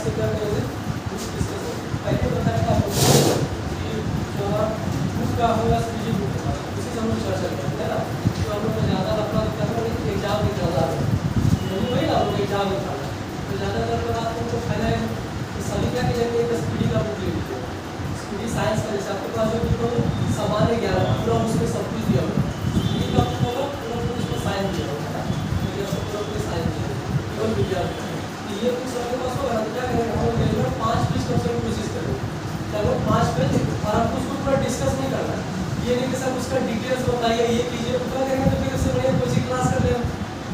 से क्या करेंगे डिस्कशन। पहले बताया था आपको कि जो बुक का होगा स्पीडी बुक होगा, उसी से हम लोग चर्चा करेंगे ना। तो हम लोग को ज़्यादा अपना करना नहीं कि एग्जाम में ज़्यादा नहीं वही ना, लोग एग्जाम में खाना तो ज़्यादातर तो बात हमको फायदा है कि सभी क्या करेंगे एक स्पीडी का बुक ले लीजिए। स्पीडी साइंस का जैसे आपके पास जो बुक हो सामान्य ज्ञान पूरा उसमें सब कुछ दिया होगा, स्पीडी का बुक होगा पूरा उसमें साइंस दिया होगा, पूरा साइंस दिया केवल विज्ञान। ये कुछ सबके पास होगा तो क्या करेंगे हम लोग रेगुलर 5 पेज करने की कोशिश करेंगे। लगभग 5 पेज और आपको उसको पूरा डिस्कस नहीं करना है, ये नहीं कि सब उसका डिटेल्स बताइए ये कीजिए क्या करेंगे तो फिर उससे बढ़िया कोचिंग क्लास कर लेंगे,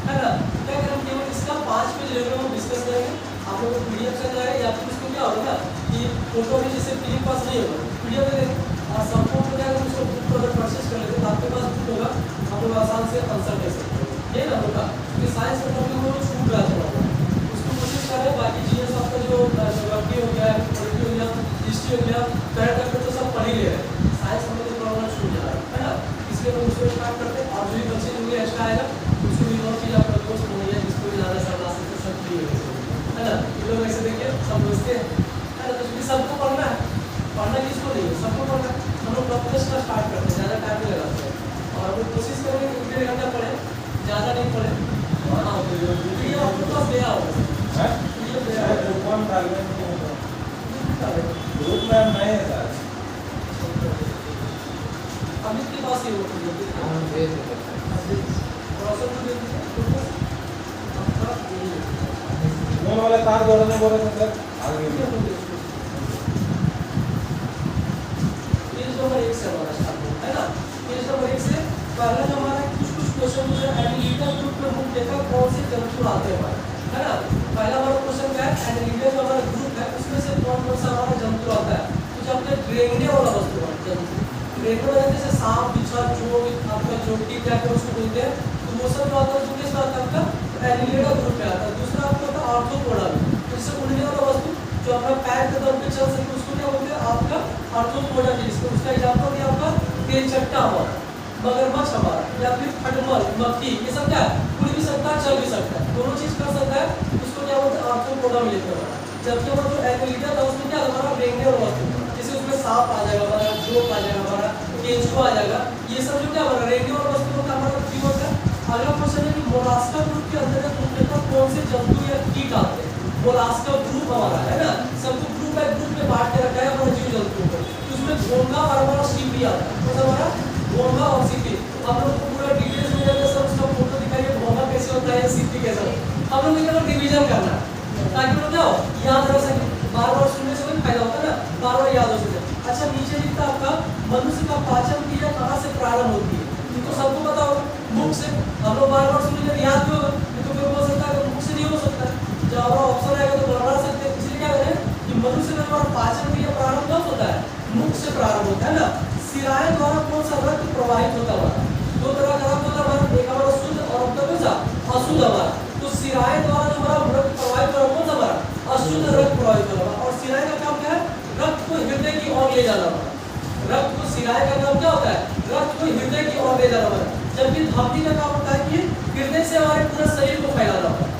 है ना। क्या करें केवल इसका 5 पेज रेगुलर हम डिस्कस करेंगे। आप लोगों को पीडीएफ चल जाएगा या फिर उसको क्या होगा कि फोटो भी जैसे पीडीएफ पास नहीं होगा पीडीएफ में देंगे और संपूर्ण हो जाएगा उसको बुक को अगर परचेज कर लेते तो आपके पास बुक होगा, आप लोग आसान से आंसर दे सकते हो। ये ना होगा क्योंकि साइंस का टॉपिक वो छूट रहा थोड़ा कोशिश करें। बाकी जीएस आपका जो ज्योग्राफी हो गया, पॉलिटी हो गया, हिस्ट्री हो गया, करंट अफेयर तो सब पढ़ ही ले रहे हैं, साइंस में तो प्रॉब्लम छूट जा रहा है ना। इसलिए हम उसको स्टार्ट करते हैं और जो भी बच्चे जो भी एक्स्ट्रा आएगा उसको भी और चीज़ आपका दोस्त बोलिए जिसको भी ज़्यादा समझा सकते सब फ्री है ना। ये लोग ऐसे देखिए सब दोस्ते हैं है ना, तो क्योंकि सबको पढ़ना है, पढ़ना किसको नहीं है सबको पढ़ना है। हम लोग प्रोफेस का स्टार्ट करते हैं, ज़्यादा टाइम नहीं लगाते हैं और हम कोशिश करेंगे कि 1.5 घंटा पढ़े, ज़्यादा नहीं पढ़े। हाँ वीडियो आपके पास गया होगा ग्रुप में हम नए हैं सर, अमित के पास ही फोन वाले तार जोड़ने बोल रहे थे सर आगे पेज नंबर 1 से हमारा स्टार्ट है ना। पेज नंबर 1 से पहला जो हमारा कुछ क्वेश्चन मुझे एनालिटिकल ग्रुप में बुक देखा कौन से जंतु आते हैं है ना। पहला हमारा क्वेश्चन क्या है एनालिटिकल जो हमारा ग्रुप है उसमें से कौन कौन सा हमारा जंतु आता है। कुछ अपने रेंगने वाला वस्तु है जंतु, रेंगने वाला जैसे सांप बिच्छा चोट आपका चोटी क्या क्या उसको बोलते हैं, तो वो सब जो आता है उसको किस बात आपका एनालिटिकल ग्रुप में आता है। दूसरा आपका होता है आर्थ्रोपोडा, जिससे उड़ने वाला वस्तु जो अपना पैर के दम पे चल सके उसको क्या बोलते हैं आपका आर्थ्रोपोडा, जिसको उसका एग्जांपल दिया आपका तेलचट्टा हमारा, मगरमच्छ हमारा या फिर खटमल मक्खी, ये सब क्या है उड़ भी सकता है चल भी सकता है, दोनों चीज कर सकता है, उसको क्या बोलते हैं आर्थ्रोपोडा में लेते हैं। जबकि हमारा जो एनालिटिकल था उसमें क्या हमारा रेंगने वाला वस्तु, जैसे उसमें सांप आ जाएगा हमारा, जोक आ जाएगा हमारा, केंचुआ आ जाएगा, ये सब जो क्या हमारा रेंगने वाला वस्तु होता है हमारा फ्री होता है। अगला क्वेश्चन है कि मोलास्का ग्रुप के अंतर्गत मुख्यतः कौन से जंतु या कीट आते हैं। मोलास्का ग्रुप हमारा है ना, सबको ग्रुप बाय ग्रुप में बांट के रखा है हमारे जीव जंतुओं को, उसमें घोंघा और हमारा सीपी आता है, तो हमारा घोंघा और सीपी। हम लोग को पूरा डिटेल्स में जाकर सब उसका फोटो दिखाइए घोंघा कैसे होता है, सीपी कैसे होता है, हम लोग केवल रिवीजन करना है ताकि लोग क्या हो याद रख सके, बार बार सुनने से कोई फायदा होता है ना, बार बार याद हो सके। अच्छा नीचे लिखता आपका मनुष्य का पाचन क्रिया कहाँ से प्रारंभ होती है, तो सबको पता होगा मुख से, हम लोग बार बार सुनेंगे याद भी होगा, तो कोई बोल सकता है मुख से नहीं हो सकता, जब हमारा ऑप्शन आएगा तो गड़बड़ा सकते हैं। इसलिए क्या करें कि मनुष्य का हमारा पाचन क्रिया प्रारंभ कब होता है, मुख से प्रारंभ होता है ना। सिराएं द्वारा कौन सा रक्त प्रवाहित होता है, दो तरह का रक्त होता है, एक हमारा शुद्ध और अपना कौन सा अशुद्ध हमारा, तो सिराएं द्वारा जो हमारा रक्त प्रवाहित हो रहा है कौन सा हमारा अशुद्ध रक्त प्रवाहित हो रहा है। और सिराएं का काम क्या है रक्त को हृदय की ओर ले जाना हमारा, रक्त को सिराएं का काम क्या होता है रक्त को हृदय की ओर ले जाना हमारा, जबकि धमनी का काम होता है कि हृदय से हमारे पूरे शरीर को फैलाना होता है।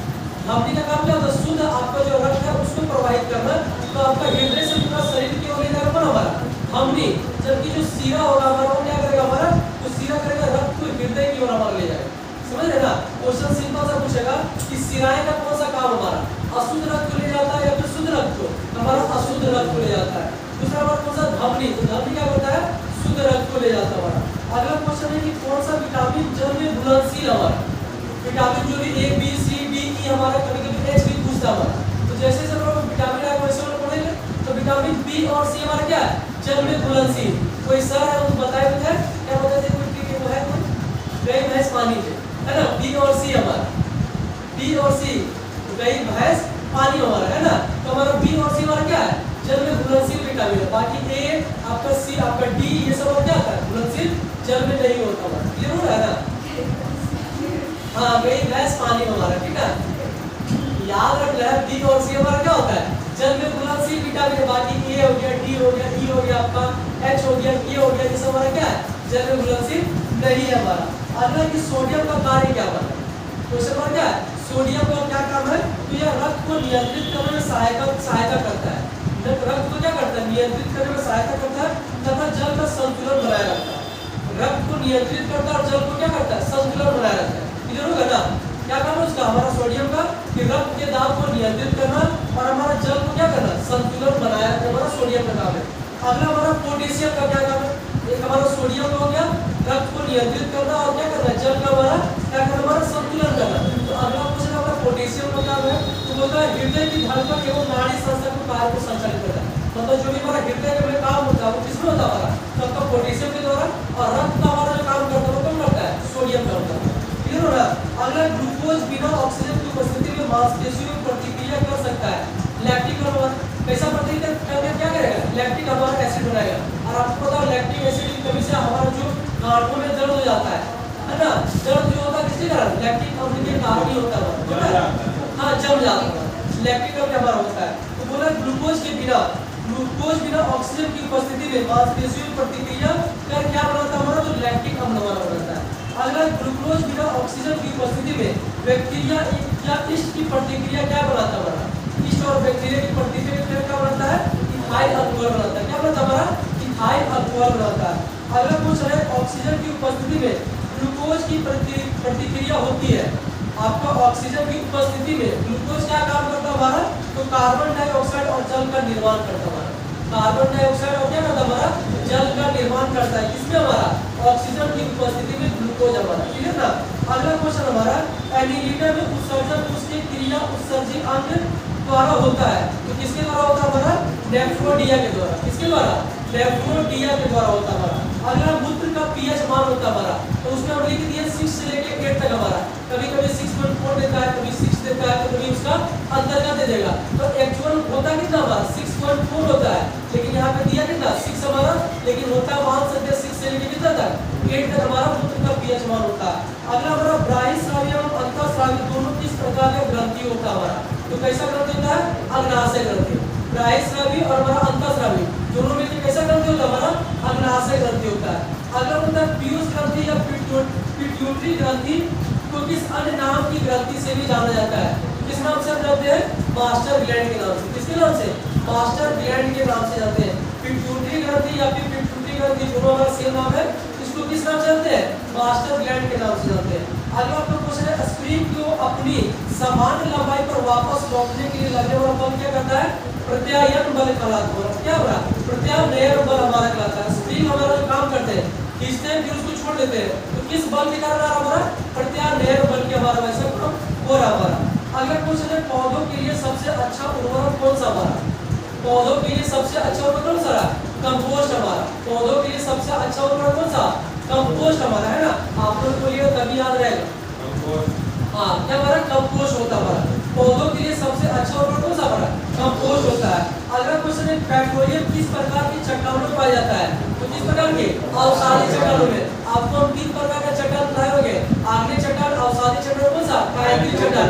धमनी का काम क्या होता है शुद्ध आपका जो रक्त है उसको प्रवाहित करना, तो आपका हृदय से पूरा शरीर की ओर ले जाएगा कौन हमारा धमनी, जबकि जो सीरा होगा हमारा वो क्या करेगा हमारा तो सीरा करेगा रक्त को हृदय की ओर हमारा ले जाएगा। समझ रहे ना, क्वेश्चन सिंपल सा पूछेगा कि सिराएं का कौन सा काम हमारा अशुद्ध रक्त को ले जाता है या फिर शुद्ध रक्त को, हमारा अशुद्ध रक्त को ले जाता है। दूसरा हमारा कौन सा धमनी, तो धमनी क्या करता है शुद्ध रक्त को ले जाता है हमारा। अगला क्वेश्चन है कि कौन सा विटामिन जल में घुलनशील हमारा, विटामिन जो भी A B C D E हमारा कभी कभी एच भी पूछता हमारा, तो जैसे जैसे हम लोग विटामिन आएगा वैसे हम लोग पढ़ेंगे, तो विटामिन बी और सी हमारा क्या है जल में घुलनशील। कोई सर है उनको बताए हुए थे क्या बताते थे कोई ठीक है गई भैंस पानी है ना, बी और सी हमारा बी और सी गई भैंस पानी हमारा है ना, तो हमारा बी और सी हमारा क्या है जल में घुलनशील विटामिन है। बाकी ए आपका सी आपका डी ये सब क्या होता है घुलनशील जल में नहीं होता हमारा, क्लियर हो रहा है ना। हाँ गई भैंस पानी हमारा ठीक है, याद रख ले बी और सी हमारा क्या होता है जल में घुलनशील विटामिन, बाकी ए हो गया डी हो गया ई हो गया आपका एच हो गया ये हो गया, ये सब हमारा क्या है जल में घुलनशील नहीं है हमारा। अगला कि सोडियम का कार्य क्या होता है, क्वेश्चन नंबर क्या है सोडियम का क्या काम है, तो यह रक्त को नियंत्रित करने में सहायता करता है। रक्त को क्या करता है? नियंत्रित करने में सहायता करता है तथा जल का संतुलन बनाए रखता है। रक्त को नियंत्रित करता है और जल को क्या करता है? संतुलन बनाए रखता है। क्लियर होगा ना? क्या काम है उसका? हमारा सोडियम का कि रक्त के दाब को नियंत्रित करना और हमारा जल को क्या करना? संतुलन बनाया रखना हमारा सोडियम का काम है। अगला हमारा पोटेशियम का क्या काम है? एक हमारा सोडियम हो गया, रक्त को नियंत्रित करना और क्या करना? जल का हमारा क्या करना? हमारा संतुलन करना। तो अगला क्वेश्चन हमारा पोटेशियम का काम है, तो बोलता है हृदय की धड़कन एवं नाड़ी संस्था को कार्य को संचालित करता है। मतलब जो भी हमारा हृदय में काम होता है वो किसमें होता है? हमारा सबका पोटेशियम के द्वारा, और रक्त का हमारा जो काम करता है वो कौन करता है? सोडियम का होता है। क्लियर हो रहा? अगला ग्लूकोज बिना ऑक्सीजन की उपस्थिति में मांसपेशियों में प्रतिक्रिया कर सकता है। लैक्टिक अम्ल कैसा प्रतिक्रिया करके क्या करेगा? लैक्टिक अम्ल एसिड बनाएगा। और आपको पता है लैक्टिक एसिड की कमी से हमारा जो गांठों में दर्द हो जाता है ना? दर्द जो होता है किसके कारण? लैक्टिक अम्ल के कारण ही होता है। हाँ, जम जाता है। लैक्टिक अम्ल हमारा होता है। तो बोला ग्लूकोज बिना ऑक्सीजन की उपस्थिति में मांसपेशियों में प्रतिक्रिया कर क्या बनाता है? हमारा जो लैक्टिक अम्ल हमारा बनाता है। अगला ग्लूकोज बिना ऑक्सीजन की उपस्थिति में बैक्टीरिया या ईस्ट की प्रतिक्रिया क्या बनाता है? हमारा ईस्ट और बैक्टीरिया की प्रतिक्रिया क्या बनाता है? इथाइल अल्कोहल बनाता है। क्या बनाता है? हमारा इथाइल अल्कोहल बनाता है। अगला क्वेश्चन है ऑक्सीजन की उपस्थिति में ग्लूकोज की प्रतिक्रिया होती है। आपका ऑक्सीजन की उपस्थिति में ग्लूकोज क्या काम करता है हमारा? तो कार्बन डाइऑक्साइड और जल का निर्माण करता है हमारा। कार्बन डाइऑक्साइड और क्या करता है? हमारा जल का निर्माण करता है। किसमें? हमारा ऑक्सीजन की उपस्थिति में ग्लूकोज हमारा। ठीक है ना? अगला क्वेश्चन हमारा एनीलिटर में उत्सर्जन उसके क्रिया उत्सर्जी अंग द्वारा होता है। तो किसके द्वारा होता है? हमारा नेफ्रोडिया के द्वारा। किसके द्वारा? नेफ्रोडिया के द्वारा होता है हमारा। अगला मूत्र का पीएच मान होता है हमारा, तो उसमें हम लिख दिए 6 से लेके 8 तक हमारा। कभी कभी 6.4 देता है, कभी 6 देता है, तो कभी उसका अंतर का दे देगा। तो एक्चुअल होता कितना हमारा? 6.4 होता है, लेकिन यहाँ पे दिया कितना? 6 हमारा, लेकिन होता मान सकते हैं 6 से लेके कितना तक? 8 तक हमारा मूत्र का पीएच मान होता है। अगला हमारा बहिःस्रावी एवं अंतःस्रावी दोनों किस प्रकार का ग्रंथि होता है हमारा? तो कैसा ग्रंथि होता है? अग्नाशय ग्रंथि। बहिःस्रावी और हमारा अंतःस्रावी दोनों मिलकर कैसा ग्रंथि होता है? हमारा अग्नाशय ग्रंथि होता है। अगला होता है पीयूष ग्रंथि या पिट्यूटरी ग्रंथि को किस अन्य नाम की ग्रंथि से भी जाना जाता है? किस नाम से जानते हैं? मास्टर ग्लैंड के नाम से। किसके नाम से? मास्टर ग्लैंड के नाम से जानते हैं। पिट्यूटरी ग्रंथि या फिर पिट्यूटरी ग्रंथि दोनों हमारा सेम नाम है। इसको किस नाम से जानते हैं? मास्टर ग्लैंड के नाम से जानते हैं। अगला आपका क्वेश्चन है स्प्रिंग को अपनी समान लंबाई पर वापस लौटने के लिए लगने वाला बल क्या करता है? प्रत्यायन बल कहलाता है। क्या हो रहा है? प्रत्यानयन बल हमारा कहलाता है। स्प्रिंग हमारा जो काम करते हैं, खींचते हैं फिर उसको छोड़ देते हैं, तो किस बल के कारण आ रहा हमारा? प्रत्यानयन बल के हमारा वैसा काम हो रहा हमारा। अगला क्वेश्चन है पौधों के लिए सबसे अच्छा उर्वरक कौन सा हमारा? पौधों के लिए सबसे अच्छा उर्वरक कौन सा? कंपोस्ट हमारा। पौधों के लिए सबसे अच्छा उर्वरक कौन सा? कंपोस्ट हमारा, है ना? आप लोग को लिए तभी याद रहेगा। हाँ, क्या हमारा? कंपोस्ट होता है हमारा। पौधों के लिए सबसे अच्छा उर्वरक कौन सा हमारा? कंपोस्ट होता है। अगला क्वेश्चन है पेट्रोलियम किस प्रकार की चट्टानों में पाया जाता है? तो किस प्रकार के? अवसादी चट्टानों में। आपको हम 3 प्रकार का चट्टान बताए होंगे। आग्नेय चट्टान, अवसादी चट्टान, कौन सा? कायाक्रित चट्टान।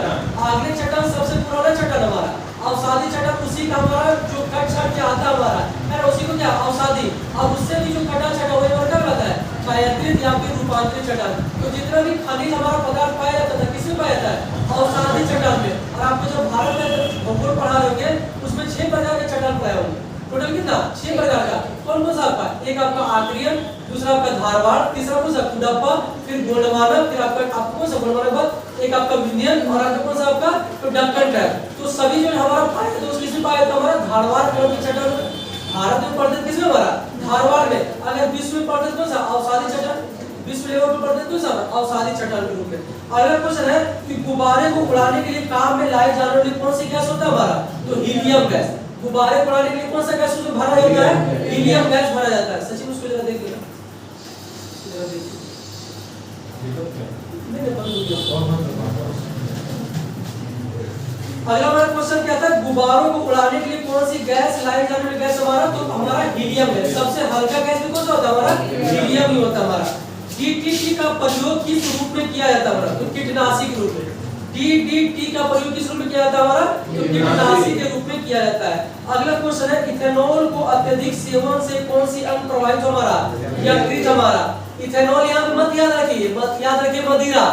आग्नेय चट्टान सबसे पुराना चट्टान हमारा। अवसादी चट्टान उसी का हमारा जो कट छट के आता हमारा है, उसी को क्या? अवसादी। अब उससे भी जो कटा छटा हुआ है क्या कहता है? कायाक्रित या फिर रूपांतरित चट्टान। तो जितना भी खनिज हमारा पदार्थ पाया जाता था किसमें पाया जाता है? अवसादी चट्टान में। और आपको जब भारत में भूगोल पढ़ा होंगे उसमें 6 प्रकार के चट्टान पढ़ाए होंगे। टोटल कितना? 6 प्रकार का। कौन कौन सा आपका? एक आपका आर्ट्रियन, दूसरा आपका धारवाड़, तीसरा कौन सा? कुडप्पा, फिर गोंडवाना, फिर आपका कौन सा? गोंडवाना के बाद एक आपका विंध्यन, और आपका कौन सा? आपका तो डक्कन ट्रैप। तो सभी जो हमारा पाया तो किसमें पाया था? हमारा धारवाड़ के चट्टान। भारत में पढ़ते किसमें? हमारा धारवाड़ में। अगर विश्व में पढ़ते कौन सा? अवसादी चट्टान। विश्व लेवल पर पढ़ते कौन सा? अवसादी चट्टान के रूप में। अगला क्वेश्चन है कि गुब्बारे को उड़ाने के लिए काम में लाए जाने वाली कौन सी गैस होता है हमारा? तो हीलियम गैस। गुब्बारे को उड़ाने के लिए कौन सा गैस उसमें भरा जाता है? हीलियम गैस भरा जाता है। सचिन उसको जरा देख लेना। अगला हमारा क्वेश्चन क्या था? गुब्बारों को उड़ाने के लिए कौन सी गैस लाई जाने वाली गैस हमारा? तो हमारा हीलियम है। सबसे हल्का गैस भी कौन सा होता है हमारा? हीलियम ही होता है हमारा। डीडीटी का प्रयोग किस रूप में किया जाता है हमारा? तो कीटनाशी के रूप में। डीडीटी का प्रयोग किस रूप में किया जाता है हमारा? तो कीटनाशी के रूप में किया जाता है। अगला क्वेश्चन है इथेनॉल को अत्यधिक सेवन से कौन सी अंग प्रभावित हो हमारा? यकृत हमारा। इथेनॉल यहाँ पे मत याद रखिए, मत याद रखिए मदिरा।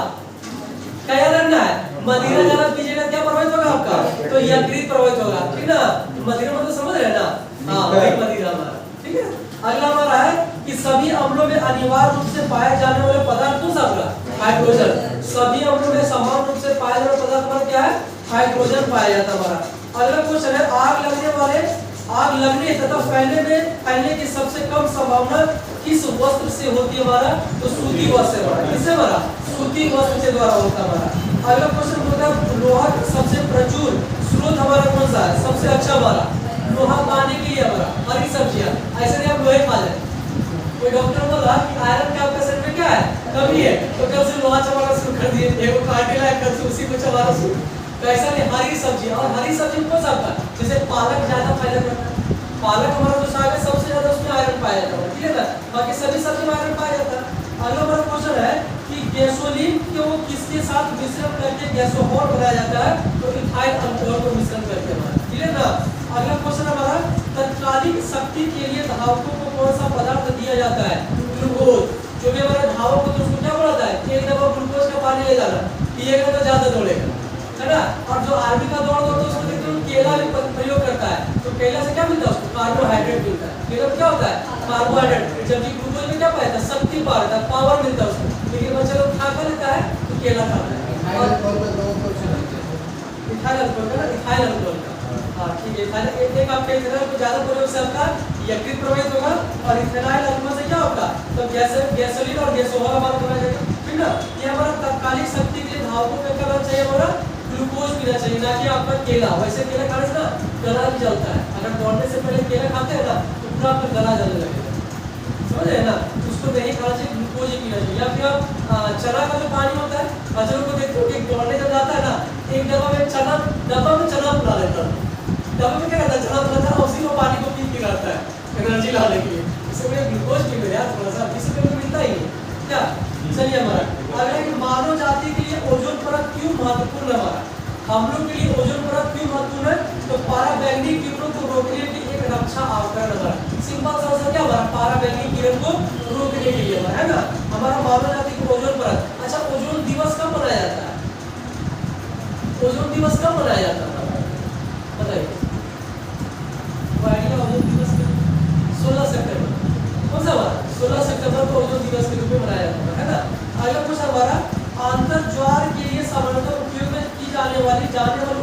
क्या याद रखना है? मदिरा ज्यादा पीजिएगा क्या प्रभावित होगा आपका? तो यकृत प्रभावित होगा, ठीक ना। मदिरा मतलब समझ रहे हैं ना, हाँ वही मदिरा हमारा, ठीक है। अगला हमारा है कि सभी अम्लों में अनिवार्य रूप से पाए जाने वाले पदार्थ कौन सा होगा, हाइड्रोजन। सभी अम्लों में समान रूप से पाए जाने वाले पदार्थ हमारा क्या है, हाइड्रोजन पाया जाता है हमारा। अगला क्वेश्चन है आग लगने तथा फैलने की सबसे कम संभावना किस वस्त्र से होती है हमारा, तो सूती वस्त्र से हमारा, किससे हमारा, सूती वस्त्र के द्वारा होता है हमारा। अगला क्वेश्चन होता है लोहा का सबसे प्रचुर स्रोत हमारा कौन सा है, सबसे अच्छा हमारा लोहा पाने के लिए हमारा हरी सब्जियां, ऐसे नहीं आप लोहे खा लें। कोई डॉक्टर बोला कि आयरन का आपका शरीर में क्या है, कमी है, तो कल से लोहा चबाना शुरू कर दिए, देखो काटे लायक कल से उसी को चबाना शुरू। तो ऐसा नहीं, हरी सब्जी, और हरी सब्जी कौन सा आपका, जैसे पालक ज्यादा फायदा करता है, पालक हमारा जो साग है सबसे ज्यादा उसमें आयरन पाया जाता है, ठीक है ना, बाकी सभी सब्जी में आयरन पाया जाता है। अगला हमारा क्वेश्चन है कि गैसोलीन को किसके साथ मिश्रण करके गैसोहॉल बनाया जाता है, तो इथाइल अल्कोहल को मिश्रण करके हमारा, ठीक है ना। अगला क्वेश्चन हमारा तात्कालिक शक्ति के लिए धावकों को कौन सा पदार्थ दिया जाता है, ग्लूकोज। जो भी हमारा धावक होता है उसको क्या बोला जाता है, एक दफा ग्लूकोज का पानी ले जाना, पिएगा तो ज्यादा दौड़ेगा, है ना। और जो आर्मी का दौड़ होता है उसमें देखते हो केला भी प्रयोग करता है, तो केला से क्या मिलता है उसको, कार्बोहाइड्रेट मिलता है। केला में क्या होता है, कार्बोहाइड्रेट, जबकि ग्लूकोज में क्या पाया था, शक्ति पाया था, पावर मिलता है उसको। लेकिन बच्चा लोग खा लेता है तो केला खाता है। और इथाइल अल्कोहल का, इथाइल अल्कोहल का, हाँ ठीक है। इथाइल एक आपके इथेनॉल को ज्यादा प्रयोग से आपका यकृत प्रभावित होगा, और इथेनॉल अल्कोहल से क्या होगा, तो गैसोलीन और गैसोहॉल हमारा बनाया जाएगा, ठीक ना। ये हमारा तात्कालिक शक्ति के लिए धावकों में क्या करना चाहिए, हमारा ग्लूकोज पीना चाहिए, ना कि आपका केला। वैसे केला खाने से ना गला भी जलता है, अगर दौड़ने से पहले केला खाते हैं ना तो पूरा आपका गला जलने लगेगा, समझ रहे हैं ना, उसको नहीं खाना चाहिए, ग्लूकोज ही पीना चाहिए। या फिर आप चना का जो पानी होता है, बच्चों को देखते हो कि दौड़ने जब जाता है ना, एक डब्बा में चना बुला लेता है, डब्बा में क्या करता है, चना बुलाता है, उसी को पानी को पी रहता है एनर्जी लाने के लिए। इसमें ग्लूकोज पी लो यार थोड़ा सा, इससे तो मिलता ही है क्या। चलिए हमारा अगला कि मानव जाति के लिए ओजोन परत क्यों महत्वपूर्ण है, हमारा हम लोग के लिए ओजोन परत क्यों महत्वपूर्ण है, तो पराबैंगनी किरणों को रोकने की एक रक्षा आवरण है। सिंपल सा आंसर क्या हमारा, पराबैंगनी किरण को रोकने के लिए है ना हमारा मानव जाति को ओजोन परत। अच्छा ओजोन दिवस कब मनाया जाता है, ओजोन दिवस कब मनाया जाता है बताइए, ओजोन दिवस 16 सितंबर, कौन सा हमारा 16 सितंबर को ओजोन दिवस के रूप में मनाया जाता है ना। अगला क्वेश्चन हमारा आंतरज्वार के लिए सामान्यतः उपयोग में की जाने वाली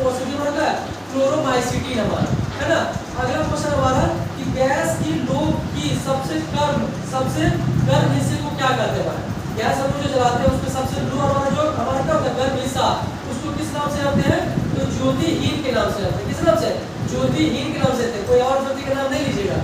औषधि हमारा है क्लोरोमाइसिटिन हमारा, है ना। अगला क्वेश्चन हमारा कि गैस की लोग की सबसे गर्म हिस्से को क्या कहते हैं, गैस हम जो जलाते हैं उसमें सबसे लो हमारा जो हमारा क्या होता है गर्म हिस्सा, उसको किस नाम से जानते हैं, तो ज्योतिहीन के नाम से जानते हैं। किस नाम से, ज्योतिहीन के नाम से, कोई और ज्योति का नाम नहीं लीजिएगा,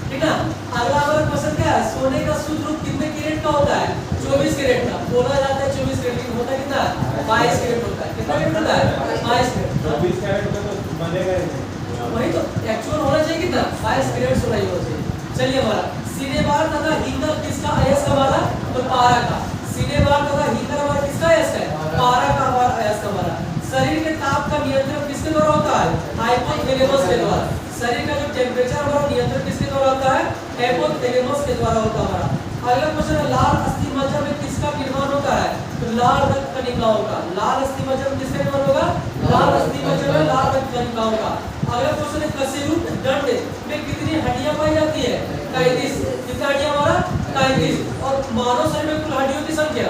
ठीक ना। अगला हमारा क्वेश्चन क्या है, सोने का शुद्ध रूप कितने कैरेट का होता है, 24 कैरेट का। बोला जाता है 24 कैरेट, लेकिन होता कितना है, 22 कैरेट होता है। कितना कैरेट होता है, 22 कैरेट। 24 कैरेट में तो बनेगा ही नहीं, वही तो एक्चुअल होना चाहिए कितना, 22 कैरेट होना चाहिए। चलिए हमारा सिनेबार तथा हींगल किसका अयस्क हमारा, तो पारा का। सिनेबार तथा हींगल हमारा किसका अयस्क है, पारा का हमारा अयस्क हमारा। शरीर के ताप का नियंत्रण किसके द्वारा होता है, हाइपोथैलेमस के द्वारा। शरीर का जो टेम्परेचर हमारा नियंत्रण किसके द्वारा होता है, हाइपोथैलेमस के द्वारा होता है हमारा। अगला क्वेश्चन है लाल अस्थिमज्जा में किसका निर्माण होता है, तो लाल रक्त कणिकाओं का। लाल अस्थिमज्जा में किसका निर्माण होगा, लाल अस्थिमज्जा में लाल रक्त कणिकाओं का। अगला क्वेश्चन है कशेरुक दंड में कितनी हड्डियां पाई जाती है, 33। कितनी हड्डियां हमारा, 33। और मानव शरीर में कुल हड्डियों की संख्या,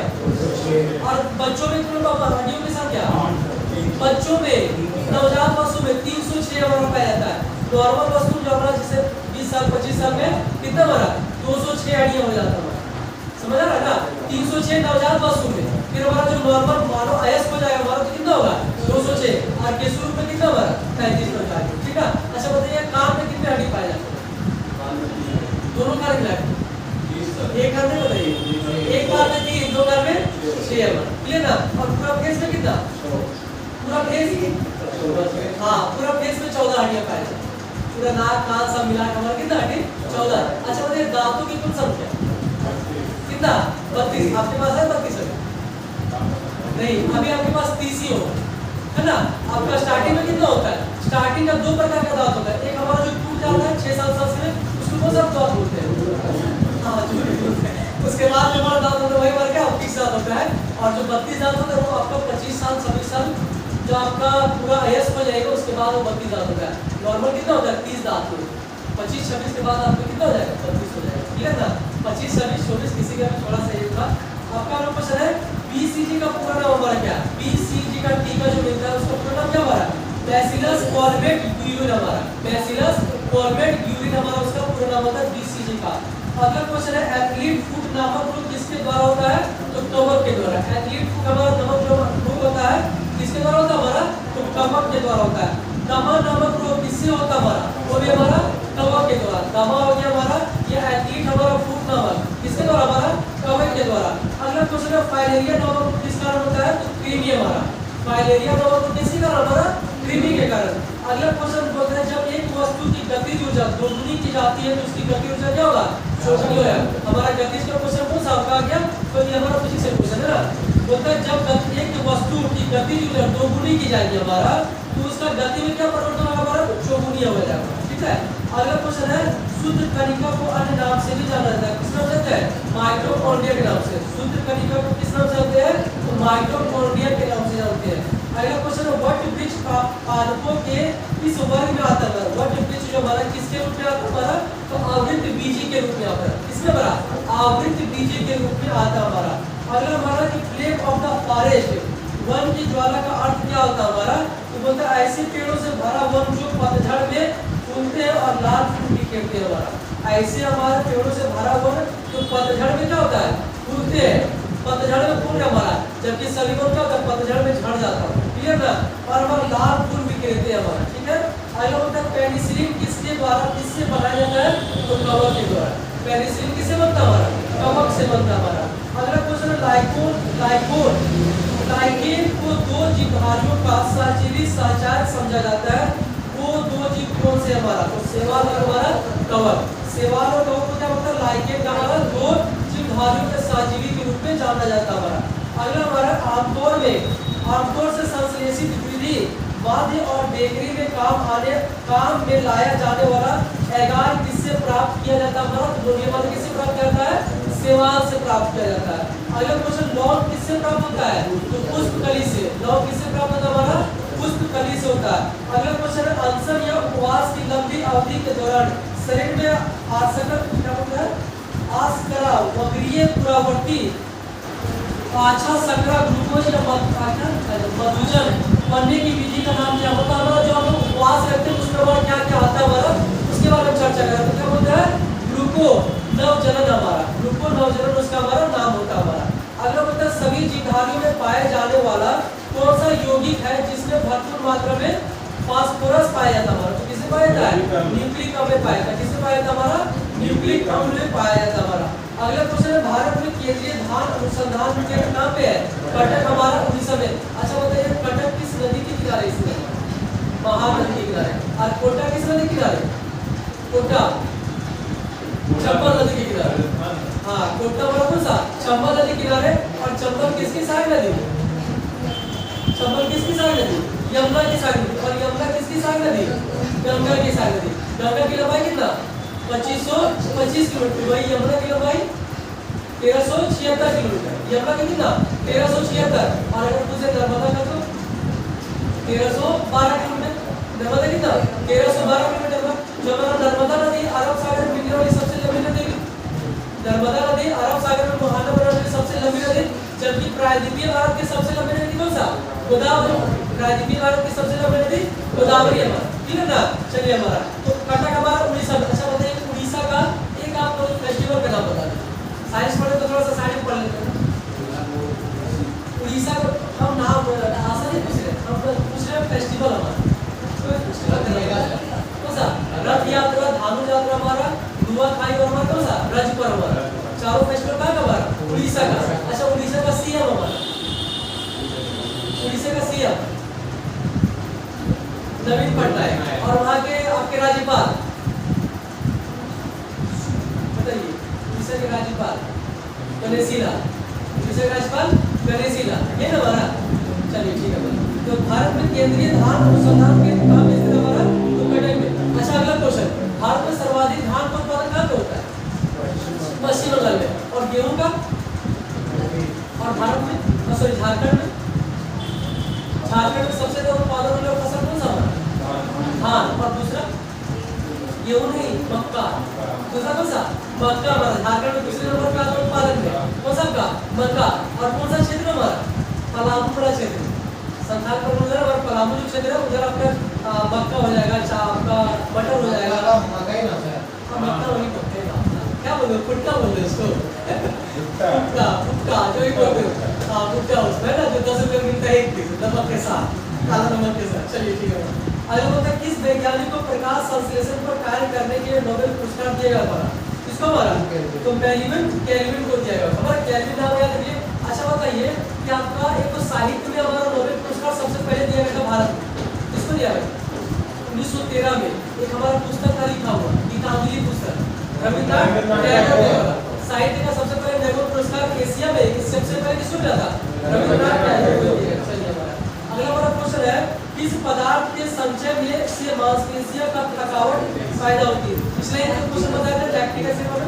और बच्चों में कुल हड्डियों की संख्या, बच्चों में नवजात पशु में 306 हमारा पाया जाता है। नॉर्मल पशु जो हमारा जिसे 20 साल 25 साल में कितना हमारा 206 हड्डियां हो जाता है, समझ रहा है ना। 306 नवजात पशु में, फिर हमारा जो नॉर्मल मानव अयस्क हो जाएगा हमारा तो कितना होगा 206, और केशुर में कितना हमारा 33 होता है, ठीक है। अच्छा बताइए कान में कितने हड्डी पाए जाते हैं, दोनों कान मिला के एक कान में बताइए, एक कान में 3, दो कान में 6 हमारा, क्लियर ना। और पूरा फेस में कितना, पूरा फेस, हाँ पूरा फेस में 14 हड्डियां पाए जाते हैं, पूरा नाक कान सब मिला के हमारा कितना हड्डी 14। अच्छा बताइए दांतों की कुल संख्या कितना, 32। आपके पास है 32 नहीं, अभी आपके पास 30 ही होगा, है ना। आपका स्टार्टिंग में कितना होता है, स्टार्टिंग का 2 प्रकार का दांत होता है, एक हमारा जो टूट जाता है 6-7 साल से, उसको कौन सा दांत बोलते हैं, हाँ उसके बाद जो हमारा दांत होता है वही हमारा क्या 30 दांत होता है, और जो 32 दांत होता है वो आपका 25 साल 26 साल जो आपका पूरा अयस्क हो जाएगा उसके बाद वो 32 दांत होगा। नॉर्मल कितना होता है 30 दांत हो, 25-26 के बाद आपको कितना हो जाएगा 32 हो जाएगा, ठीक है ना। 25-26-24 किसी का भी थोड़ा सा ये था। आपका अगला क्वेश्चन है बीसीजी का पूरा नाम हमारा क्या है? बीसीजी का टीका जो मिलता है उसका पूरा नाम क्या हमारा? बैसिलस कॉर्बेट यूरिन हमारा, बैसिलस कॉर्बेट यूरिन हमारा उसका पूरा नाम होता है बीसीजी का। अगला क्वेश्चन है एथलीट फुट नामक रोग किसके द्वारा होता है? तो कवक के द्वारा। एथलीट फुट हमारा नामक रोग होता है किसके द्वारा होता है हमारा? तो कवक के द्वारा होता है। दमा नामक रोग किससे होता है हमारा? वो भी हमारा कवक के द्वारा। दमा हो गया हमारा, ये एथलीट हमारा फुट नामक किसके द्वारा? हमारा कवक के द्वारा। अगला क्वेश्चन है फाइलेरिया नामक रोग किस कारण होता है? तो कृमि हमारा। फाइलेरिया नामक रोग किसके कारण? हमारा कृमि के कारण। अगला क्वेश्चन बोलते हैं जब एक वस्तु की गतिज ऊर्जा दोगुनी की जाती है तो उसकी गति ऊर्जा क्या होगा? चौगुनी होगा। हमारा गतिज का क्वेश्चन कौन सा आपका आ गया? तो ये हमारा फिजिक्स से क्वेश्चन है ना। बोलता है जब एक वस्तु की गतिज ऊर्जा दोगुनी की जाएगी हमारा तो उसका गति में क्या परिवर्तन होगा? हमारा चौगुनी हो जाएगा, ठीक है। अगला क्वेश्चन है शुद्ध कणिका को अन्य नाम से भी जाना जाता है, किस नाम से जाता है? माइटोकॉन्ड्रिया के नाम से। शुद्ध कणिका को किस नाम से जानते हैं? तो माइटोकॉन्ड्रिया के नाम से जानते हैं। अगला क्वेश्चन है वट वृक्ष पादपों के इस वर्ग में आता है? वट वृक्ष जो हमारा किसके रूप में आता है हमारा? तो आवृत बीजी के रूप में आता है। किसमें हमारा? आवृत बीजी के रूप में आता है हमारा। अगला हमारा कि flame of the forest, one की ज्वाला का अर्थ क्या होता है हमारा? तो बोलता है ऐसे पेड़ों से भरा वन जो पतझड़ में फूलते हैं और लाल फूल बिखेरते हैं हमारा। ऐसे हमारे पेड़ों से भरा वन जो पतझड़ में क्या होता है? फूलते हैं, पतझड़ में फूल हमारा, जबकि सभी वन क्या होता है? पतझड़ में झड़ जाता है, क्लियर ना। और हमारा लाल फूल बिखेरते हैं हमारा, ठीक है। अगला होता है पेनिसिलिन किसके द्वारा किससे बनाया जाता है? तो कवक के द्वारा। पेनिसिलिन किससे बनता है हमारा? कवक से बनता है हमारा। अगला क्वेश्चन है लाइकेन को दो जीवधारियों का सहजीवी सहचार समझा जाता है। वो दो जीव कौन से हमारा? तो शैवाल और हमारा कवक। शैवाल और कवक को क्या होता है? लाइकेन का हमारा दो जीवधारियों के सहजीवी के रूप में जाना जाता है हमारा। अगला हमारा आमतौर से संश्लेषित विधि वाद्य और बेकरी में काम में लाया जाने वाला एगार किससे प्राप्त किया जाता है हमारा? तो ये वाला किससे प्राप्त करता है? शैवाल से प्राप्त किया जाता है। अगला क्वेश्चन लौंग किससे प्राप्त होता है? तो पुष्पकली से। लौंग किससे प्राप्त होता है हमारा? पुष्पकली से होता है। अगला क्वेश्चन है अनशन या उपवास की लंबी अवधि के दौरान शरीर में आसकत क्या होता है? आस्करा वक्रीय पुरावर्ती पाछा सकरा ग्लूकोज या मधुजन बनने की विधि का नाम क्या होता है? जो हम लोग उपवास करते हैं उसके बाद क्या क्या आता है हमारा? उसके बारे में चर्चा करें। तो क्या होता है? ग्लूको नवजनन हमारा, ग्लूको नवजनन उसका हमारा नाम होता है हमारा। अगला होता है सभी जीवधारियों में पाए जाने वाला कौन सा यौगिक है जिसमें भरपूर मात्रा में फास्फोरस पाया जाता है हमारा? तो किसमें पाया जाता है? न्यूक्लिक अम्ल में पाया जाता है। किसमें पाया जाता है हमारा? न्यूक्लिक अम्ल में पाया जाता है हमारा। अगला क्वेश्चन है भारत में केंद्रीय धान अनुसंधान केंद्र कहाँ पे है? कटक हमारा उड़ीसा में। अच्छा बताइए कटक किस नदी के किनारे? इसमें महानदी के किनारे। और कोटा किस नदी के किनारे? कोटा चंबल नदी के किनारे। हाँ कोटा वाला कौन सा? चंबल नदी के किनारे। और चंबल किसकी सहायक नदी? चंबल किसकी सहायक नदी? यमुना की सहायक नदी। और यमुना किसकी सहायक नदी? गंगा की सहायक नदी। गंगा की लंबाई कितना? 2525 किलोमीटर। वही यमुना की लंबाई 1376 किलोमीटर। यमुना की कितना? 1376। और अगर पूछे नर्मदा का तो 1312 किलोमीटर। नर्मदा कितना? 1312 किलोमीटर का। जो हमारा नर्मदा नदी अरब सागर में मिलने वाली सबसे लंबी नदी, नर्मदा नदी अरब सागर में मुहाना बनने वाली सबसे लंबी नदी। जबकि प्रायद्वीपीय भारत की सबसे लंबी नदी कौन सा? गोदावरी। प्रायद्वीपीय भारत की सबसे लंबी नदी गोदावरी है हमारा, ठीक है ना। चलिए हमारा तो कटक हमारा उड़ीसा में। अच्छा बताइए उड़ीसा का एक आपको फेस्टिवल का नाम बता दें। साइंस पढ़े तो थोड़ा सा साइंस पढ़ लेते हैं। उड़ीसा का हम नाम आसानी पूछ रहे, हम पूछ रहे फेस्टिवल हमारा। कौन सा? रथ यात्रा, धानु यात्रा हमारा, नुआखाई और हमारा कौन सा? रज पर्व हमारा। चारों फेस्टिवल कहाँ का हमारा? उड़ीसा का। अच्छा उड़ीसा का सीएम हमारा, उड़ीसा का सीएम नवीन पटनायक। और वहाँ के आपके राज्यपाल बताइए? उड़ीसा के राज्यपाल गणेशिला। उड़ीसा के राज्यपाल गणेशिला, ये ना हमारा। चलिए ठीक है। तो भारत में केंद्रीय धान अनुसंधान केंद्र कहाँ पे स्थित है हमारा? तो कटक में। अच्छा अगला क्वेश्चन, भारत में सर्वाधिक धान का उत्पादन कहाँ पे होता है? पश्चिम बंगाल में। और गेहूं का? और भारत में सॉरी झारखंड में। झारखंड में सबसे गेहूं नहीं, मक्का। दूसरा कौन सा? मक्का हमारा झारखंड में दूसरे नंबर पे आता है उत्पादन में। कौन सा का? मक्का। और कौन सा क्षेत्र हमारा? पलामू बड़ा क्षेत्र। संथाल का उधर और पलामू जो क्षेत्र है उधर आपका मक्का हो जाएगा, आपका मटर हो जाएगा। मकई ना सर, मक्का वही बोलते हैं ना। क्या बोलते हो? फुटका बोलते हैं उसको। फुटका, फुटका जो ही बोलते हो। हाँ फुटका उसमें ना जो 10 रुपये मिलता है एक पीस नमक के साथ, काला नमक के साथ। चलिए ठीक है। अगला होता है किस वैज्ञानिक को प्रकाश संश्लेषण पर कार्य करने के लिए नोबेल पुरस्कार दिया गया था? किसको हमारा? तो केल्विन को दिया गया। हमारा केल्विन नाम याद रखिए। अच्छा बताइए कि आपका एक तो साहित्य में हमारा नोबेल पुरस्कार सबसे पहले दिया गया था भारत में। किसको दिया गया? 1913 में। एक हमारा पुस्तक था लिखा हुआ गीतांजलि पुस्तक, रविन्द्रनाथ टैगोर द्वारा। साहित्य का सबसे पहले नोबेल पुरस्कार एशिया में सबसे पहले किसको मिला था? रविन्द्रनाथ टैगोर को दिया गया। चलिए हमारा अगला हमारा क्वेश्चन है किस पदार्थ के संचय में से मांसपेशियों का थकावट पैदा होती है? पिछले क्वेश्चन बताया था लैक्टिक एसिड में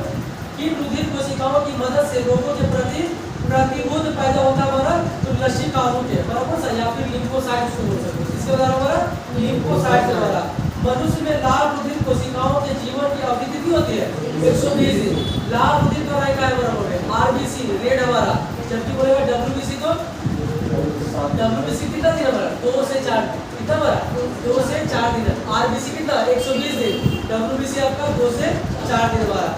किन रुधिर कोशिकाओं की मदद से रोगों के प्रति प्रतिरोध पैदा होता है हमारा? तो लसिकाओं के हमारा कौन सा या फिर लिम्फोसाइट्स को बोल सकते हैं। इसके द्वारा हमारा लिम्फोसाइट्स द्वारा। मनुष्य में लाल रुधिर कोशिकाओं के जीवन की अवधि कितनी होती है? 120 दिन। लाल रुधिर द्वारा क्या है? आरबीसी रेड हमारा, जबकि बोलेगा डब्ल्यूबीसी तो डब्ल्यूबीसी कितना दिन हमारा? 2 से 4 कितना हमारा? 2 से 4 दिन। आरबीसी कितना? 120 दिन। डब्ल्यूबीसी आपका 2 से 4 दिन हमारा।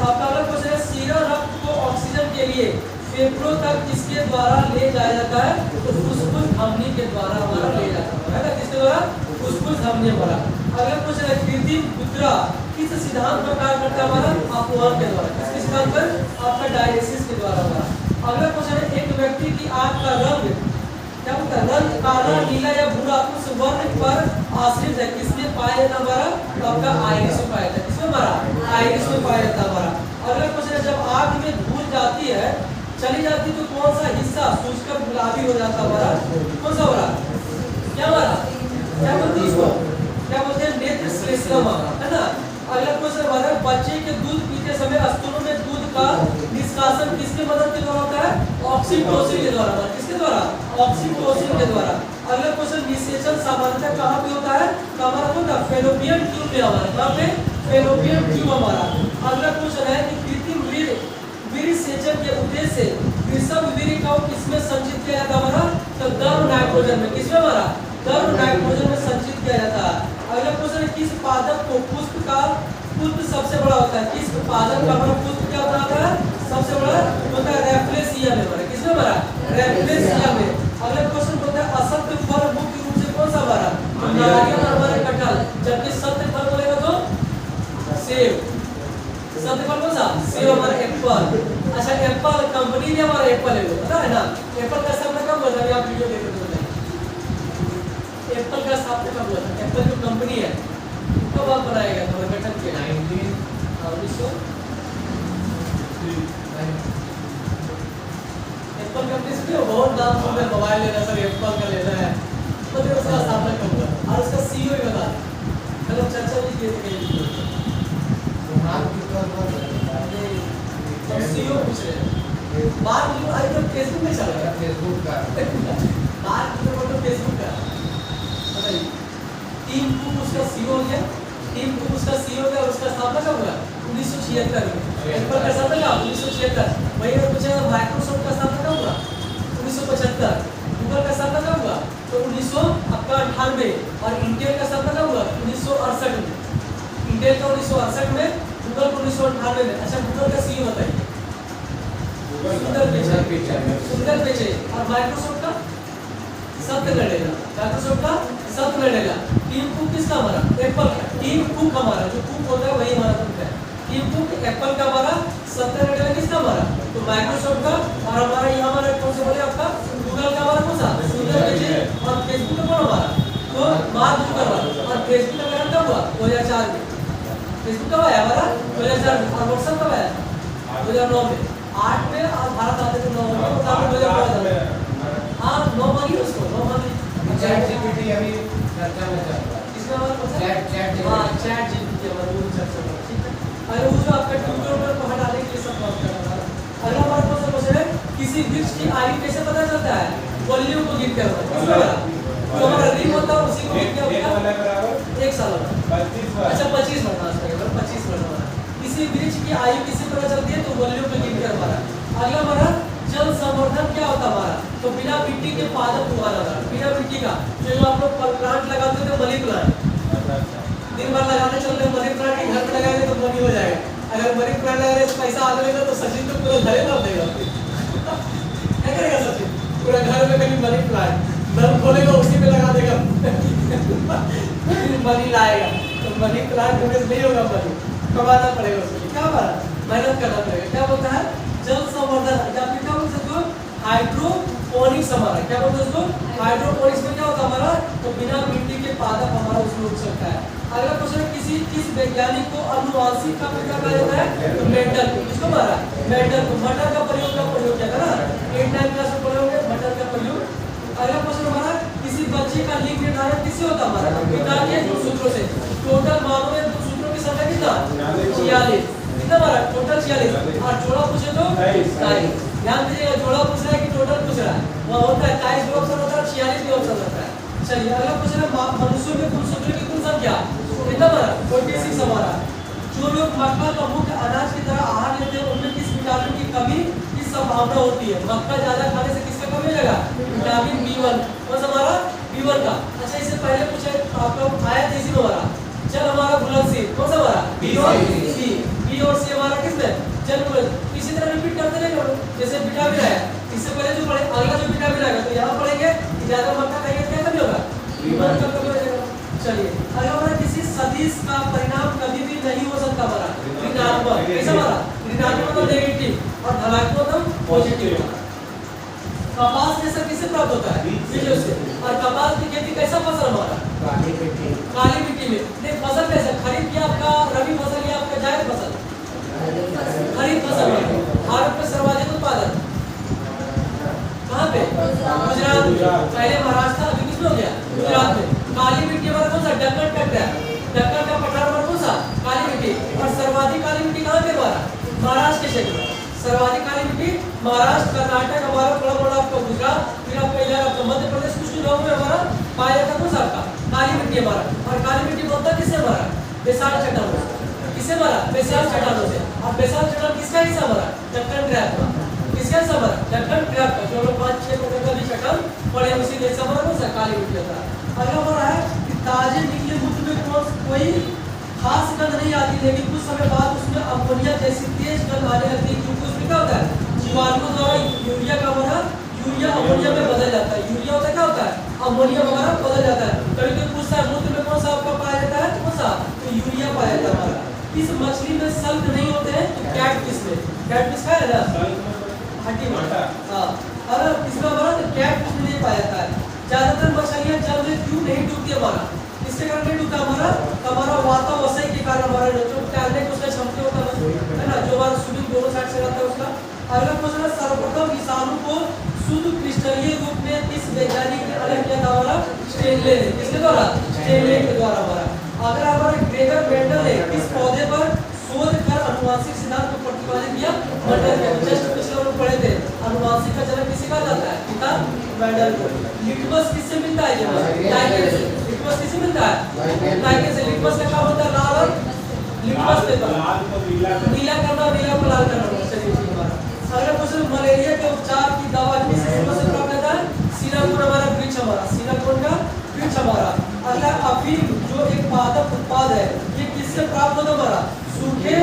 आपका अगला क्वेश्चन है सीरम रक्त को ऑक्सीजन के लिए फेफड़ों तक किसके द्वारा ले जाया जाता है? तो फुस्फुस धमनी के द्वारा हमारा ले जाता है। किसके द्वारा? फुस्फुस धमनी हमारा। अगला क्वेश्चन है कृत्रिम मुद्रा किस सिद्धांत पर कार्य करता है हमारा? अपवाहन के द्वारा। किसके सिद्धांत पर? आपका डायलिसिस के द्वारा हमारा। अगला क्वेश्चन है एक व्यक्ति की आंख का रंग क्या होता है? रंग काला, नीला या भूरा उस वर्ण पर आश्रित है। किसमें पाया जाता है हमारा? तो आपका आइरिस में पाया जाता है। किसमें हमारा? आइरिस में पाया जाता है हमारा। अगला क्वेश्चन है जब आंख में धूल जाती है चली जाती है तो कौन सा हिस्सा सूजकर गुलाबी हो जाता है हमारा? कौन सा हमारा? क्या हमारा? क्या बोलते हैं उसको? क्या बोलते हैं? नेत्र श्लेष्मा, है ना। अगला क्वेश्चन हमारा बच्चे के दूध पीते समय स्तनों में दूध का निष्कासन किसके मदद के द्वारा होता है? ऑक्सीटोसिन के द्वारा। किसके द्वारा? ऑक्सीटोसिन के द्वारा। अगला क्वेश्चन निषेचन सामान्यतः कहाँ पे होता है? तो हमारा होता है फेलोपियन ट्यूब में हमारा। कहाँ पे? फेलोपियन ट्यूब हमारा। अगला क्वेश्चन है कि कृत्रिम वीर्य सेचन के उद्देश्य से वृषभ वीर्य को किसमें संचित किया जाता है हमारा? तो गर्भ नाइट्रोजन में। किसमें हमारा? गर्भ नाइट्रोजन में संचित किया जाता है। अगला क्वेश्चन है किस पादप को पुष्प का पुष्प सबसे बड़ा होता है? किस पादप का हमारा पुष्प क्या बनाता है? सबसे बड़ा होता है रैफ्लेसिया में हमारा। किसमें हमारा? रैफ्लेसिया में। अगला क्वेश्चन होता है असत्य फल मुख्य रूप से कौन सा हमारा? नारियल और हमारा कटहल। जबकि सत्य फल बोलेगा तो सेब। सत्य फल कौन सा? सेब हमारा एप्पल। अच्छा एप्पल कंपनी ने हमारा एप्पल है पता है ना? एप्पल का स्थापना कब हुआ था? आप वीडियो देख रहे थे। एप्पल का स्थापना कब हुआ था? एप्पल जो कंपनी है कब आप बनाया गया था? गठन किया 1900। एप्पल कंपनी से बहुत नाम सुनते हैं, मोबाइल लेना सर एप्पल का लेना है। मतलब उसका स्थापना कब हुआ और उसका सीईओ ही बता चलो चर्चा भी किए थे। सीईओ पूछ रहे हैं बात जो आई तो फेसबुक में चल रहा है। फेसबुक का बात तो फेसबुक का बताइए। टीम कुक उसका सीईओ हो गया। टीम कुक उसका सीईओ हो गया और उसका स्थापना कब हुआ? 1976 में। एप्पल का स्थापना कब? 1976। वही अगर पूछा माइक्रोसॉफ्ट का स्थापना कब हुआ? 1975। गूगल का स्थापना कब हुआ? तो 1998 और इंटेल का स्थापना कब हुआ? 1968 में। इंटेल का 1968 में, गूगल को 1998 में। अच्छा गूगल का सीईओ बताइए। सुंदर पिचै। और माइक्रोसॉफ्ट का सत्य नडेला। माइक्रोसॉफ्ट का सत्य नडेला। टीम कुक किसका हमारा? एप्पल का। टीम कुक हमारा जो कुक होता है वही हमारा कुक है। टीम कुक एप्पल का हमारा। सत्य नडेला किसका हमारा? तो माइक्रोसॉफ्ट का। और हमारा यहाँ हमारा कौन सा बोले आपका? गूगल का हमारा कौन सा? सुंदर पिचै। और फेसबुक का कौन हमारा? तो मार्क जुकरबर्ग। और फेसबुक का गठन कब हुआ? 2004 में। फेसबुक कब आया हमारा? 2004 में। और व्हाट्सएप कब आया? 2009 में। 8 में और भारत आते थे 9 में। हाँ 9 मांगी उसको 9 मांगी। चैट जीपीटी अभी चर्चा में चल रहा है। इसका हमारा कौन सा? चैट हाँ चैट जीपीटी हमारा वो चर्चा में। ठीक है। अरे वो जो आपका ट्विटर पर हटाने के लिए सब बात कर रहा था। अगला हमारा कौन सा क्वेश्चन है? किसी वृक्ष की आयु कैसे पता चलता है? कलियों को गिनकर होता है। जो हमारा रिंग होता है उसी को क्या होता है? 1 साल होगा। 25 वर्ष। अच्छा 25 वर्ष, 25 वर्ष हमारा। किसी वृक्ष की आयु किसी प्रकार चलती है तो वॉल्यूम पे गिनकर हमारा। अगला हमारा जल संवर्धन क्या होता है हमारा, तो बिना मिट्टी के पादप उगाना था, बिना मिट्टी का। जो आप लोग प्लांट लगाते थे मनी प्लांट, दिन भर लगाने चलते मनी प्लांट के घर पे लगाएंगे तो मनी हो जाएगा। अगर मनी प्लांट लगाने से पैसा आ जाएगा तो सचिन तो पूरा घर भर देगा। क्या करेगा सचिन, पूरा घर में कभी मनी प्लांट नल खोलेगा उसी पे लगा देगा। मनी लाएगा तो मनी प्लांट होने से नहीं होगा, मनी कमाना पड़ेगा उसके लिए, क्या हमारा मेहनत करना पड़ेगा। क्या बोलता है जल संवर्धन, या फिर क्या बोलते हैं हाइड्रोपोनिक्स हमारा, क्या बोलते हैं उसको हाइड्रोपोनिक्स में क्या होता है हमारा, तो बिना मिट्टी के पादप हमारा उसमें उग सकता है। अगला क्वेश्चन है किस वैज्ञानिक को अनुवांशिक का पिता कहा जाता है, तो मेंडल को। किसको हमारा मेंडल को। मटर का प्रयोग किया था ना 8-9 क्लास में पढ़े होंगे मटर का प्रयोग। अगला क्वेश्चन हमारा किसी बच्चे का लिंग निर्धारण किससे होता है हमारा, पिता के सूत्रों से। टोटल मानव में सूत्रों की संख्या कितना 46, कितना हमारा टोटल 46, और जोड़ा पूछे तो 23। ध्यान दीजिएगा जोड़ा पूछ रहा है कि टोटल पूछ रहा है, वहाँ होता है 23 भी ऑप्शन होता है, 46 भी ऑप्शन होता है। चलिए अगला क्वेश्चन है मनुष्यों में कुल सूत्रों की कुल संख्या कितना हमारा 46 हमारा। जो लोग मक्का का मुख्य अनाज की तरह आहार लेते हैं उनमें किस विटामिन की कमी की संभावना होती है, मक्का ज्यादा खाने से किसका कमी हो जाएगा, विटामिन B1, कौन सा हमारा B1 का। अच्छा इससे पहले पूछे आप लोग आया था इसी में हमारा जल हमारा घुलनशील, कौन सा हमारा B और C हमारा किसमें जल घुलनशील। इसी तरह रिपीट करते रहेंगे, जैसे विटामिन आया इससे पहले जो पढ़े अगला जो विटामिन आएगा तो यहाँ पढ़ेंगे ज्यादा मक्का खाएंगे क्या कमी होगा, B1 का कमी हो जाएगा। चलिए अगर हमारा किसी सदिश का परिणाम कभी भी नहीं हो सकता हमारा ऋणात्मक, कैसे हमारा ऋणात्मक मतलब नेगेटिव और धनात्मक मतलब पॉजिटिव। कपास जैसा किससे प्राप्त होता है, बीजों से। और कपास की खेती कैसा फसल हमारा, काली मिट्टी में। नहीं फसल कैसा, खरीफ की आपका रबी फसल या आपका जायद फसल, खरीफ फसल। भारत में सर्वाधिक उत्पादन कहाँ पे, गुजरात में। पहले महाराष्ट्र अभी किसमें हो गया, गुजरात में। काली मिट्टी हमारा कौन सा, डक्कन टैक्टर है, डक्कन का पठार हमारा कौन सा, काली मिट्टी। और सर्वाधिक काली मिट्टी कहाँ पे हमारा, महाराष्ट्र के क्षेत्र में। सर्वाधिक काली मिट्टी महाराष्ट्र, कर्नाटक हमारा थोड़ा बड़ा आपका गुजरात, फिर आपका इधर आपका मध्य प्रदेश, कुछ गाँव में हमारा पाया जाता है कौन सा आपका काली मिट्टी हमारा। और काली मिट्टी बनता है किससे हमारा, बेसाल्ट चट्टानों से। किससे हमारा, बेसाल्ट चट्टानों से। और बेसाल्ट चट्टान किसका हिस्सा हमारा, डक्कन ट्रैप का। किसका हिस्सा हमारा, डक्कन ट्रैप का। जो लोग 5-6 प्रकार का भी चट्टान पड़े उसी के हिस्सा हमारा कौन सा, काली मिट्टी होता है। अगला हमारा है कि ताजे निकले मूत्र में कोई खास गंध नहीं आती, लेकिन कुछ समय बाद उसमें अमोनिया जैसी तेज गंध आने लगती है, क्योंकि उसमें क्या होता है जीवाणुओं द्वारा यूरिया का हमारा यूरिया अमोनिया में बदल जाता है। यूरिया होता है क्या होता है, अमोनिया वगैरह बदल जाता है। कभी कभी पूछता है मूत्र में कौन सा आपका पाया जाता है, कौन सा, तो यूरिया पाया जाता है हमारा। इस मछली में सल्क नहीं होते हैं, तो कैटफिश में, कैटफिश का है ना हड्डी में, हाँ। और इसमें हमारा तो कैटफिश में नहीं पाया जाता है। ज्यादातर मछलियाँ जल में क्यों नहीं डूबती हमारा, इसके कारण नहीं डूबता हमारा वातावरण के कारण, हमारा जो तैरने की उसका क्षमता होता है ना, जो हमारा स्विमिंग दोनों साइड से रहता है उसका। अगला क्वेश्चन है सर्वप्रथम विषाणु को शुद्ध क्रिस्टलीय रूप में किस वैज्ञानिक ने अलग किया था हमारा, स्टेनले ने। किसके द्वारा, स्टेनले के द्वारा हमारा। अगर हमारे ग्रेगर मेंडल ने किस पौधे पर शोध कर अनुवांशिक सिद्धांत को प्रतिपादित किया, मटर के। जस्ट पिछले लोग पढ़े थे अनुवांशिक का जन्म किसे कहा जाता है, पिता मेंडल को। लिटमस किससे मिलता है, लाइकेन से। लिटमस किससे मिलता है, लाइकेन से। लिटमस का काम होता है लाल और लिटमस पेपर, नीला करना, नीला को लाल करना। चलिए ठीक हमारा। अगला क्वेश्चन मलेरिया के उपचार की दवा किस स्रोत से प्राप्त होता है, सीनाकोन हमारा वृक्ष हमारा, सीनाकोन का वृक्ष हमारा। अगला अफीम जो एक पादप उत्पाद है, ये किससे प्राप्त होता है हमारा, सूखे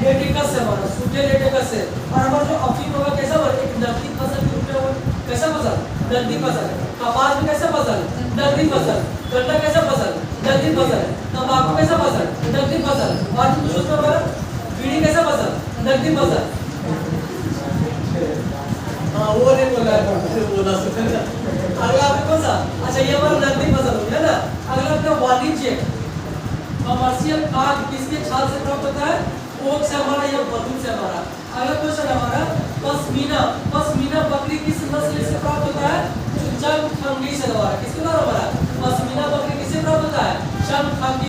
लेटेकस से हमारा, सूखे लेटेकस से। और हमारा जो अफीम होगा कैसा होगा, एक नकदी फसल के रूप में होगा। कैसा फसल, नकदी फसल। कपास में कैसा फसल, नकदी फसल। गन्ना कैसा फसल, नकदी फसल। तंबाकू कैसा फसल, नकदी फसल। और कुछ उसमें हमारा बीड़ी कैसा फसल, नकदी फसल। हाँ वो नहीं बोला अगला आपने कौन सा, अच्छा ये हमारा नकदी फसल हो गया ना। अगला अपना वाणिज्य कमर्शियल काग किसके छाल से प्राप्त होता है, ओक से हमारा या बदून से हमारा। अगला क्वेश्चन हमारा पश्मीना, पश्मीना बकरी किस नस्ल से प्राप्त होता है, चंगथंगी से हमारा। किसके द्वारा हमारा पश्मीना बकरी किससे प्राप्त होता है, चंगथंगी।